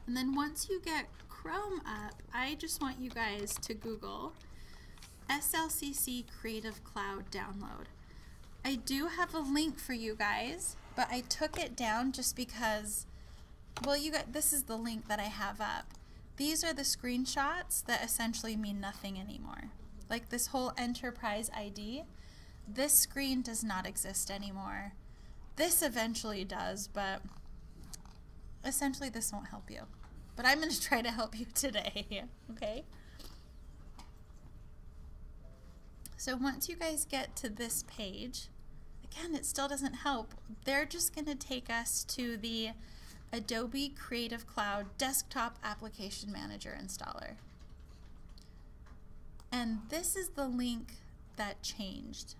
And then once you get Chrome up, I just want you guys to Google SLCC Creative Cloud download. I do have a link for you guys, but I took it down just because, well, this is the link that I have up. These are the screenshots that essentially mean nothing anymore. Like this whole enterprise ID, this screen does not exist anymore. This eventually does, but essentially this won't help you. But I'm going to try to help you today, okay? So once you guys get to this page, again, it still doesn't help. They're just going to take us to the Adobe Creative Cloud Desktop Application Manager installer. And this is the link that changed,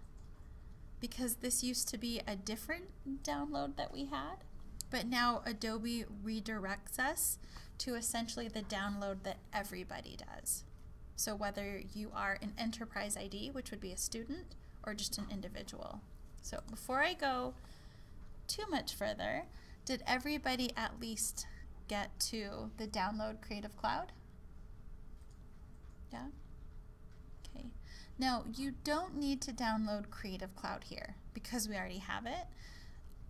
because this used to be a different download that we had, but now Adobe redirects us to essentially the download that everybody does. So whether you are an enterprise ID, which would be a student, or just an individual. So before I go too much further, did everybody at least get to the download Creative Cloud? Yeah? Okay. Now, you don't need to download Creative Cloud here because we already have it.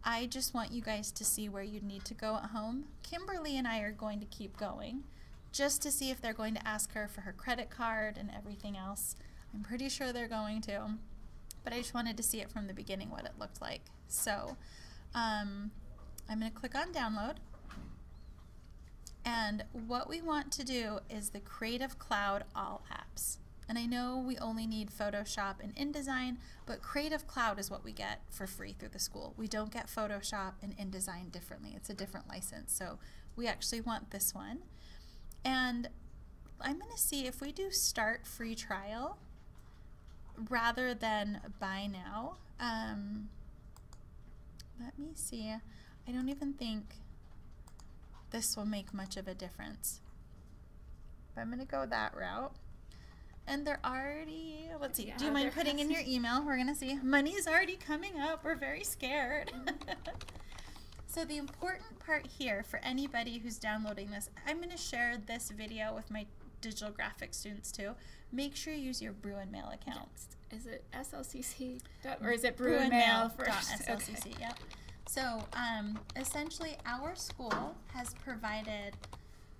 I just want you guys to see where you need to go at home. Kimberly and I are going to keep going just to see if they're going to ask her for her credit card and everything else. I'm pretty sure they're going to, but I just wanted to see it from the beginning what it looked like. So I'm going to click on download, and what we want to do is the Creative Cloud All Apps. And I know we only need Photoshop and InDesign, but Creative Cloud is what we get for free through the school. We don't get Photoshop and InDesign differently. It's a different license. So we actually want this one. And I'm going to see if we do start free trial rather than buy now. Let me see. I don't even think this will make much of a difference. But I'm going to go that route. And they're already, let's see, Yeah, do you mind putting in your email? We're going to see. Money is already coming up. We're very scared. So the important part here for anybody who's downloading this, I'm going to share this video with my digital graphics students too. Make sure you use your Bruin Mail account. Is it SLCC or is it Bruin Mail first? SLCC, okay. Yep. So essentially our school has provided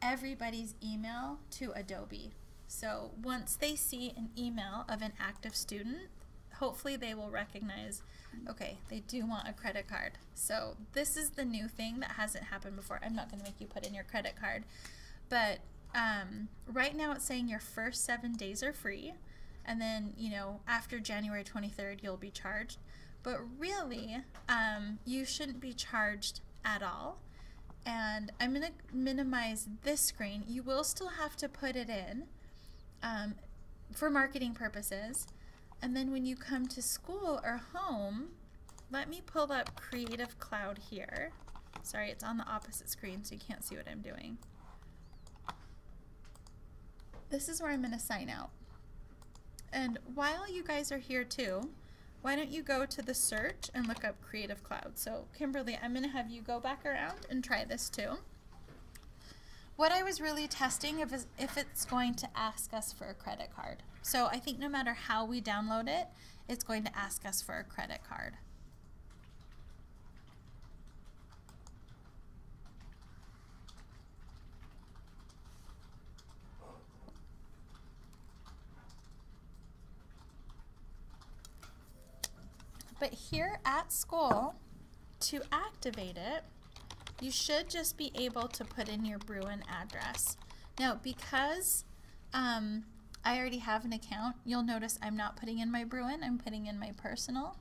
everybody's email to Adobe. So once they see an email of an active student, hopefully they will recognize, okay, they do want a credit card. So this is the new thing that hasn't happened before. I'm not going to make you put in your credit card, but right now it's saying your first 7 days are free, and then, you know, after January 23rd you'll be charged. But really, you shouldn't be charged at all. And I'm going to minimize this screen. You will still have to put it in for marketing purposes. And then when you come to school or home, let me pull up Creative Cloud here. Sorry, it's on the opposite screen, so you can't see what I'm doing. This is where I'm going to sign out. And while you guys are here too, why don't you go to the search and look up Creative Cloud. So Kimberly, I'm going to have you go back around and try this too. What I was really testing if it's going to ask us for a credit card. So I think no matter how we download it, it's going to ask us for a credit card. But here at school, to activate it, you should just be able to put in your Bruin address. Now, because I already have an account, you'll notice I'm not putting in my Bruin, I'm putting in my personal.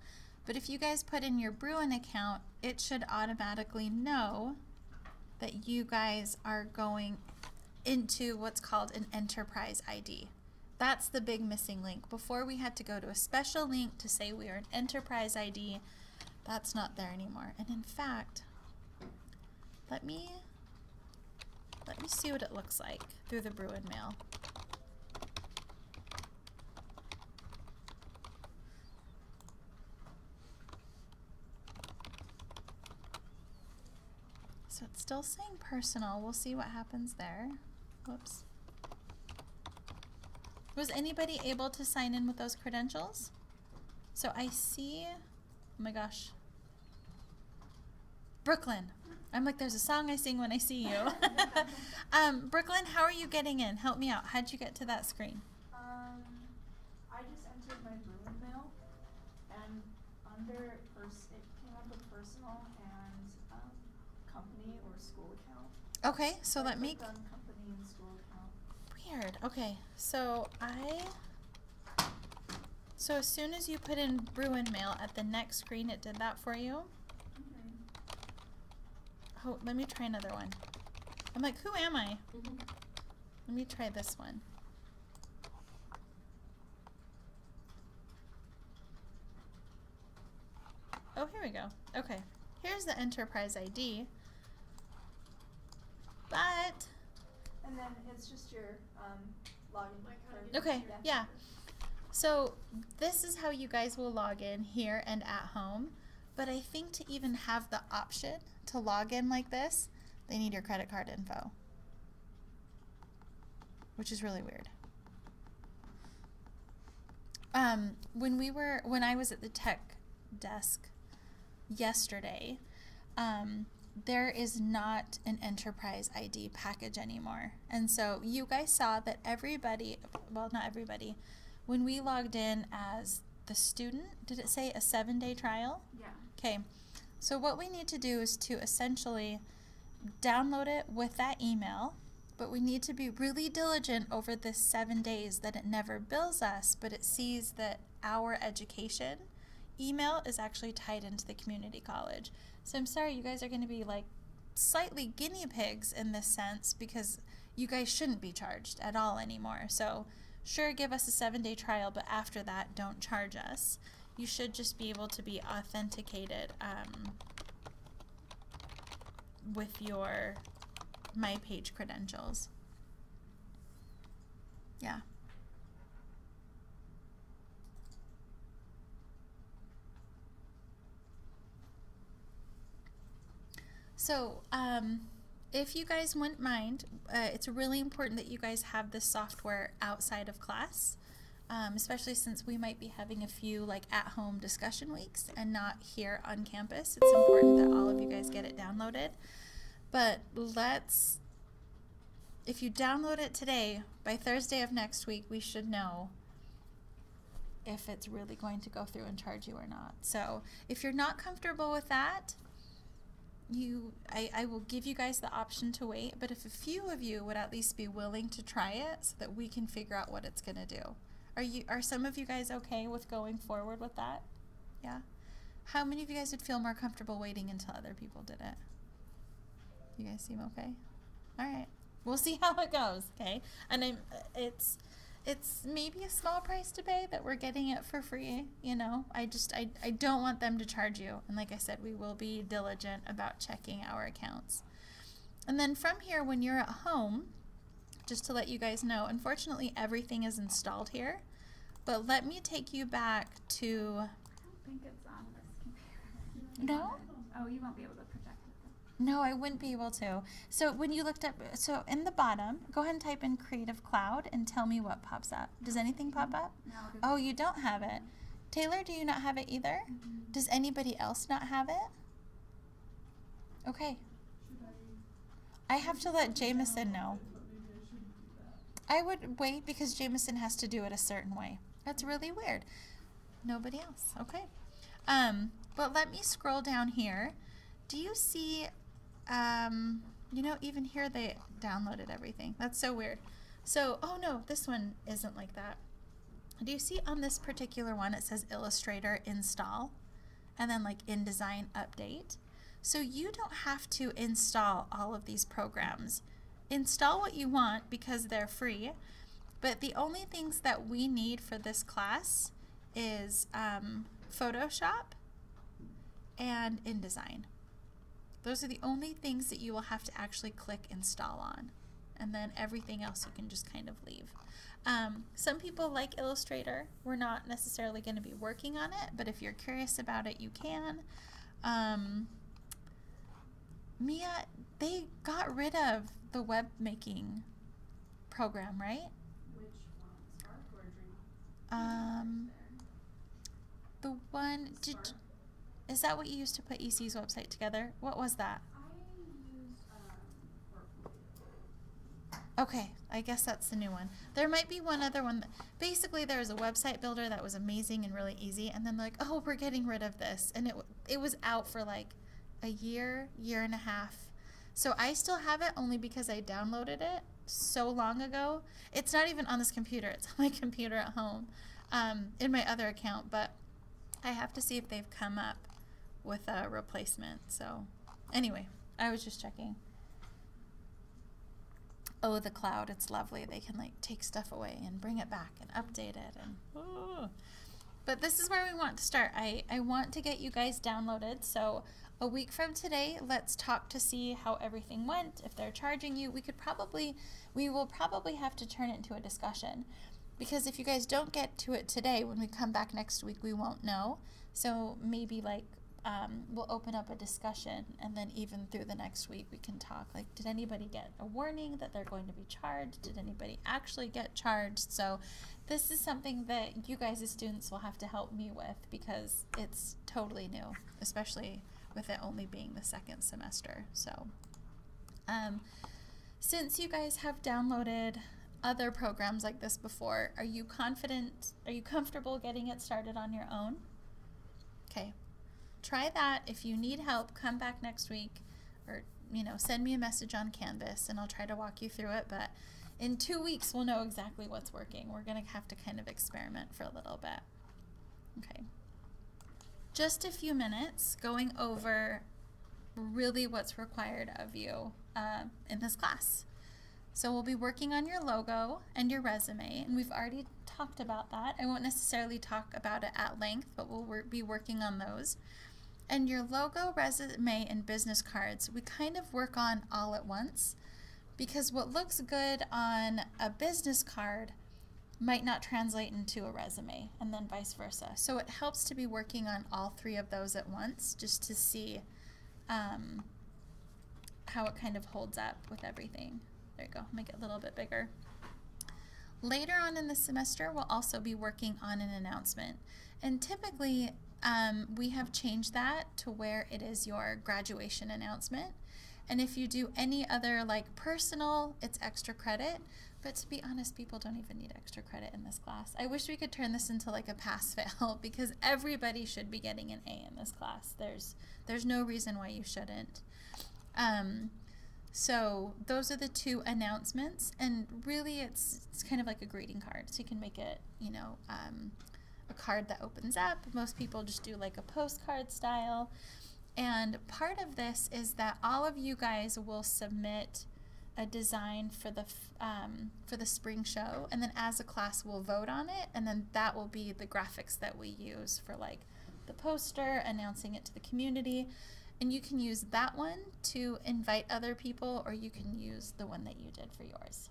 But if you guys put in your Bruin account, it should automatically know that you guys are going into what's called an enterprise ID. That's the big missing link. Before we had to go to a special link to say we are an enterprise ID. That's not there anymore. And in fact, let me see what it looks like through the Bruin Mail. So it's still saying personal. We'll see what happens there. Whoops. Was anybody able to sign in with those credentials? So I see, oh my gosh. Brooklyn. I'm like, there's a song I sing when I see you. Brooklyn, how are you getting in? Help me out. How'd you get to that screen? I just entered my Bruin mail, and under it came up with personal and company or school account. Okay, so let me. Clicked on company and school account. Weird. Okay, so so as soon as you put in Bruin mail at the next screen, it did that for you. Oh, let me try another one. I'm like, who am I? Let me try this one. Oh, here we go. Okay, here's the enterprise ID. But And then it's just your login. okay, yeah. So this is how you guys will log in here and at home. But I think to even have the option to log in like this, they need your credit card info, which is really weird. When I was at the tech desk yesterday, there is not an enterprise ID package anymore. And so you guys saw that everybody, well, not everybody, when we logged in as the student, did it say a 7-day trial? Yeah. Okay, so what we need to do is to essentially download it with that email, but we need to be really diligent over this 7 days that it never bills us, but it sees that our education email is actually tied into the community college. So I'm sorry, you guys are going to be like slightly guinea pigs in this sense because you guys shouldn't be charged at all anymore. So sure, give us a 7-day trial, but after that, don't charge us. You should just be able to be authenticated with your MyPage credentials. Yeah. So, if you guys wouldn't mind, it's really important that you guys have this software outside of class, especially since we might be having a few like at-home discussion weeks and not here on campus. It's important that all of you guys get it downloaded. But if you download it today, by Thursday of next week, we should know if it's really going to go through and charge you or not. So if you're not comfortable with that, I will give you guys the option to wait, but if a few of you would at least be willing to try it so that we can figure out what it's going to do. Are some of you guys okay with going forward with that? Yeah? How many of you guys would feel more comfortable waiting until other people did it? You guys seem okay? All right. We'll see how it goes, okay? And it's maybe a small price to pay that we're getting it for free, you know. I don't want them to charge you. And like I said, we will be diligent about checking our accounts. And then from here, when you're at home, just to let you guys know, unfortunately everything is installed here. But let me take you back to... I don't think it's on this computer. No? Oh, you won't be able to project it though. No, I wouldn't be able to. So when you looked up, so in the bottom, go ahead and type in Creative Cloud and tell me what pops up. Does anything pop up? No. Oh, you don't have it. Taylor, do you not have it either? Mm-hmm. Does anybody else not have it? Okay. I have to let Jameson know. I would wait because Jameson has to do it a certain way. That's really weird. Nobody else. Okay. But let me scroll down here. Do you see, you know, even here they downloaded everything. That's so weird. So, oh no, this one isn't like that. Do you see on this particular one, it says Illustrator install and then like InDesign update. So you don't have to install all of these programs. Install what you want because they're free. But the only things that we need for this class is Photoshop and InDesign. Those are the only things that you will have to actually click install on. And then everything else you can just kind of leave. Some people like Illustrator. We're not necessarily going to be working on it, but if you're curious about it, you can. Mia, They got rid of the web making program, right? Which one? Spark or Dream? The one Spark? is that what you used to put EC's website together? What was that? I used Portfolio. Okay, I guess that's the new one. There might be one other one. Basically, there was a website builder that was amazing and really easy, and then like, oh, we're getting rid of this, and it was out for like a year and a half. So I still have it only because I downloaded it so long ago. It's not even on this computer. It's on my computer at home, in my other account. But I have to see if they've come up with a replacement. So anyway, I was just checking. Oh, the cloud, it's lovely. They can like take stuff away and bring it back and update it. And But this is where we want to start. I want to get you guys downloaded. So a week from today, let's talk to see how everything went. If they're charging you, we will probably have to turn it into a discussion. Because if you guys don't get to it today, when we come back next week, we won't know. So maybe like we'll open up a discussion, and then even through the next week we can talk like, did anybody get a warning that they're going to be charged? Did anybody actually get charged? So this is something that you guys as students will have to help me with, because it's totally new, especially with it only being the second semester. So since you guys have downloaded other programs like this before, are you confident, are you comfortable getting it started on your own? Okay. Try that. If you need help, come back next week, or send me a message on Canvas and I'll try to walk you through it. But in 2 weeks we'll know exactly what's working. We're going to have to kind of experiment for a little bit. Okay. Just a few minutes going over really what's required of you in this class. So we'll be working on your logo and your resume, and we've already talked about that. I won't necessarily talk about it at length, but we'll be working on those. And your logo, resume, and business cards, we kind of work on all at once, because what looks good on a business card might not translate into a resume, and then vice versa. So it helps to be working on all three of those at once, just to see how it kind of holds up with everything. There you go, make it a little bit bigger. Later on in the semester, we'll also be working on an announcement. And typically, we have changed that to where it is your graduation announcement. And if you do any other like personal, it's extra credit. But to be honest, people don't even need extra credit in this class. I wish we could turn this into like a pass-fail, because everybody should be getting an A in this class. There's no reason why you shouldn't. So those are the two announcements, and really it's kind of like a greeting card. So you can make it, a card that opens up. Most people just do like a postcard style. And part of this is that all of you guys will submit a design for the spring show, and then as a class we'll vote on it, and then that will be the graphics that we use for like the poster, announcing it to the community. And you can use that one to invite other people, or you can use the one that you did for yours.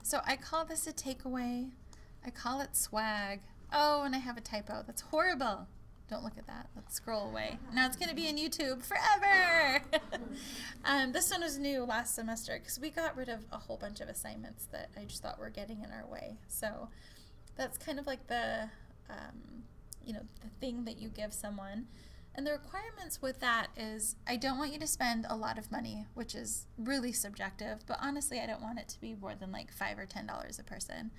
So I call this a takeaway. I call it swag. Oh, and I have a typo. That's horrible. Don't look at that. Let's scroll away. Now it's going to be on YouTube forever. This one was new last semester because we got rid of a whole bunch of assignments that I just thought were getting in our way. So that's kind of like the thing that you give someone. And the requirements with that is, I don't want you to spend a lot of money, which is really subjective, but honestly I don't want it to be more than like $5 or $10 a person.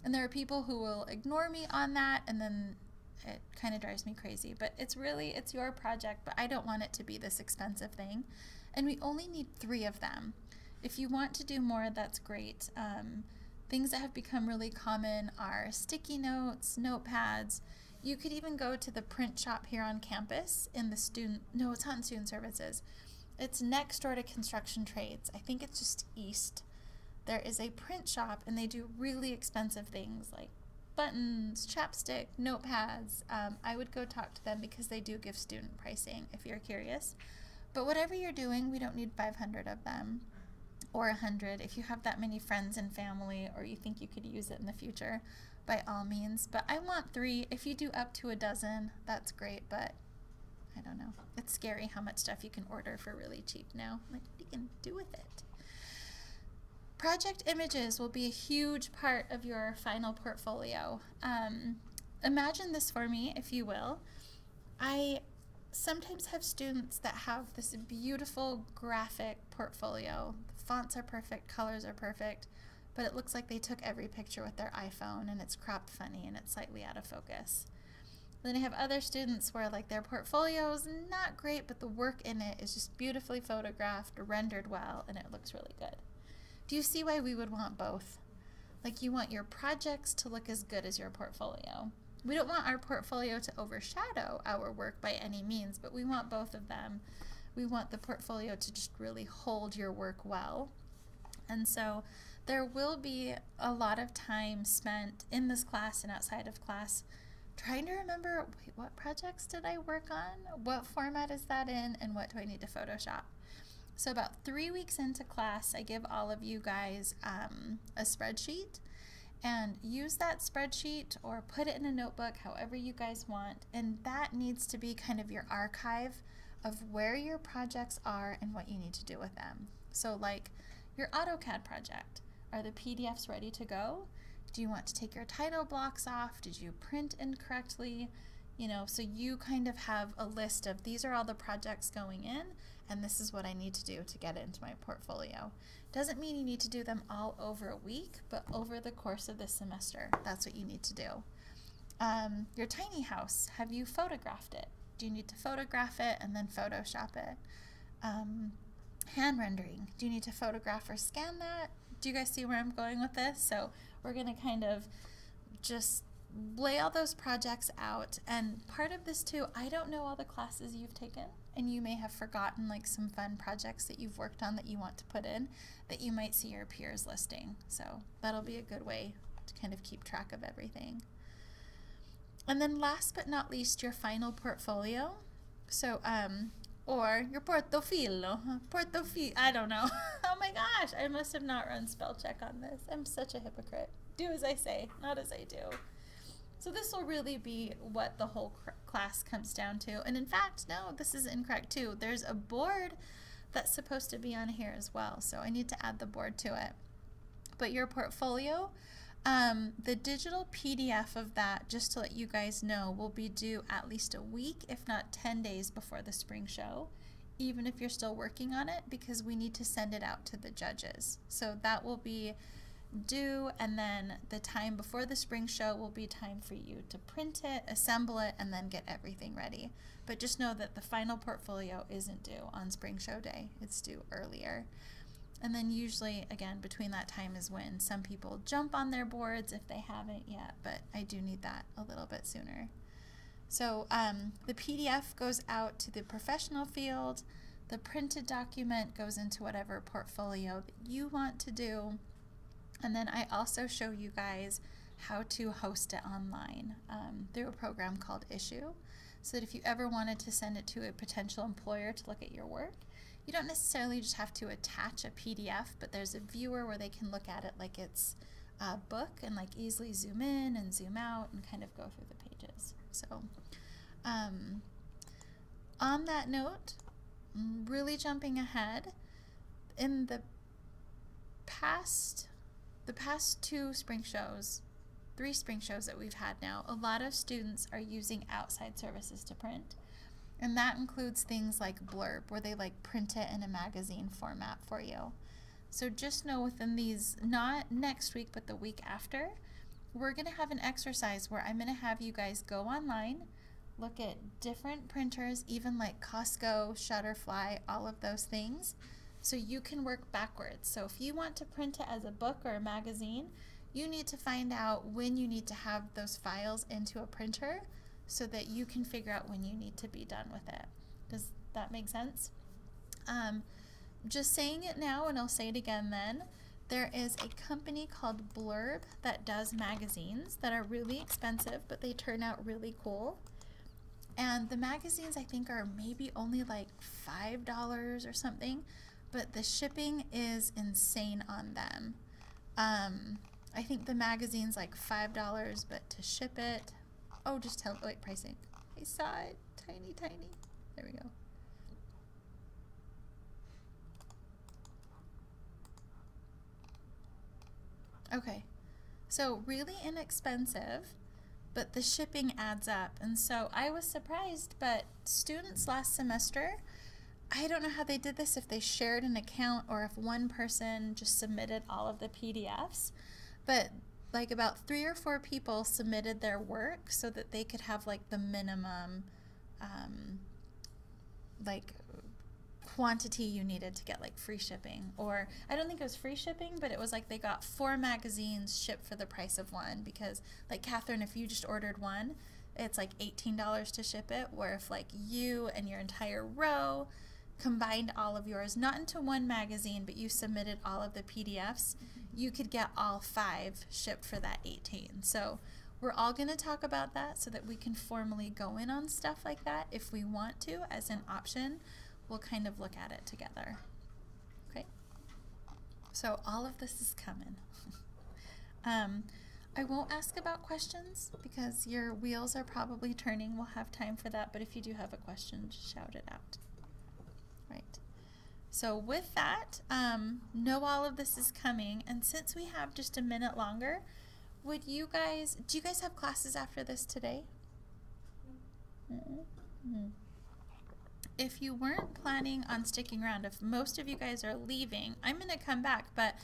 And there are people who will ignore me on that, and then it kind of drives me crazy. But it's your project, but I don't want it to be this expensive thing. And we only need 3 of them. If you want to do more, that's great. Things that have become really common are sticky notes, notepads. You could even go to the print shop here on campus in the it's not in student services. It's next door to construction trades. I think it's just east. There is a print shop, and they do really expensive things like buttons, chapstick, notepads. I would go talk to them because they do give student pricing if you're curious. But whatever you're doing, we don't need 500 of them or 100. If you have that many friends and family, or you think you could use it in the future, by all means. But I want 3. If you do up to a dozen, that's great, but I don't know. It's scary how much stuff you can order for really cheap now. Like, what you can do with it. Project images will be a huge part of your final portfolio. Imagine this for me, if you will. I sometimes have students that have this beautiful graphic portfolio. The fonts are perfect, colors are perfect, but it looks like they took every picture with their iPhone and it's cropped funny and it's slightly out of focus. Then I have other students where like their portfolio is not great, but the work in it is just beautifully photographed, rendered well, and it looks really good. Do you see why we would want both? Like, you want your projects to look as good as your portfolio. We don't want our portfolio to overshadow our work by any means, but we want both of them. We want the portfolio to just really hold your work well. And so there will be a lot of time spent in this class and outside of class trying to remember, wait, what projects did I work on? What format is that in? And what do I need to Photoshop? So about 3 weeks into class, I give all of you guys a spreadsheet, and use that spreadsheet or put it in a notebook, however you guys want, and that needs to be kind of your archive of where your projects are and what you need to do with them. So like your AutoCAD project, are the PDFs ready to go? Do you want to take your title blocks off? Did you print incorrectly? You know, so you kind of have a list of these are all the projects going in, and this is what I need to do to get it into my portfolio. Doesn't mean you need to do them all over a week, but over the course of the semester, that's what you need to do. Your tiny house, have you photographed it? Do you need to photograph it and then Photoshop it? Hand rendering, do you need to photograph or scan that? Do you guys see where I'm going with this? So we're going to kind of just lay all those projects out. And part of this too, I don't know all the classes you've taken, and you may have forgotten like some fun projects that you've worked on that you want to put in that you might see your peers listing. So that'll be a good way to kind of keep track of everything. And then last but not least, your final portfolio. So, or your portofilo, I don't know. Oh my gosh, I must have not run spell check on this. I'm such a hypocrite. Do as I say, not as I do. So this will really be what the whole class comes down to. And in fact, no, this is incorrect too. There's a board that's supposed to be on here as well. So I need to add the board to it. But your portfolio, the digital PDF of that, just to let you guys know, will be due at least a week, if not 10 days before the spring show, even if you're still working on it, because we need to send it out to the judges. So that will be due, and then the time before the spring show will be time for you to print it, assemble it, and then get everything ready. But just know that the final portfolio isn't due on spring show day. It's due earlier. And then usually, again, between that time is when some people jump on their boards if they haven't yet, but I do need that a little bit sooner. So the PDF goes out to the professional field. The printed document goes into whatever portfolio that you want to do. And then I also show you guys how to host it online through a program called Issue. So that if you ever wanted to send it to a potential employer to look at your work, you don't necessarily just have to attach a PDF, but there's a viewer where they can look at it like it's a book and like easily zoom in and zoom out and kind of go through the pages. So on that note, really jumping ahead, in the past 3 spring shows that we've had now, a lot of students are using outside services to print. And that includes things like Blurb, where they like print it in a magazine format for you. So just know within these, not next week, but the week after, we're going to have an exercise where I'm going to have you guys go online, look at different printers, even like Costco, Shutterfly, all of those things, so you can work backwards. So if you want to print it as a book or a magazine, you need to find out when you need to have those files into a printer so that you can figure out when you need to be done with it. Does that make sense? Just saying it now, and I'll say it again then, there is a company called Blurb that does magazines that are really expensive, but they turn out really cool. And the magazines I think are maybe only like $5 or something, but the shipping is insane on them. I think the magazine's like $5, but to ship it, oh, just tell, wait, pricing. I saw it, tiny. There we go. Okay, so really inexpensive, but the shipping adds up. And so I was surprised, but students last semester, I don't know how they did this, if they shared an account or if one person just submitted all of the PDFs, but like about 3 or 4 people submitted their work so that they could have like the minimum like quantity you needed to get like free shipping. Or I don't think it was free shipping, but it was like they got 4 magazines shipped for the price of one, because like Catherine, if you just ordered one, it's like $18 to ship it, where if like you and your entire row combined all of yours, not into one magazine, but you submitted all of the PDFs, you could get all 5 shipped for that 18. So we're all going to talk about that so that we can formally go in on stuff like that if we want to as an option. We'll kind of look at it together. Okay? So all of this is coming. I won't ask about questions because your wheels are probably turning. We'll have time for that, but if you do have a question, just shout it out. Right. So with that, know all of this is coming, and since we have just a minute longer, do you guys have classes after this today? Mm-hmm. If you weren't planning on sticking around, if most of you guys are leaving, I'm going to come back, but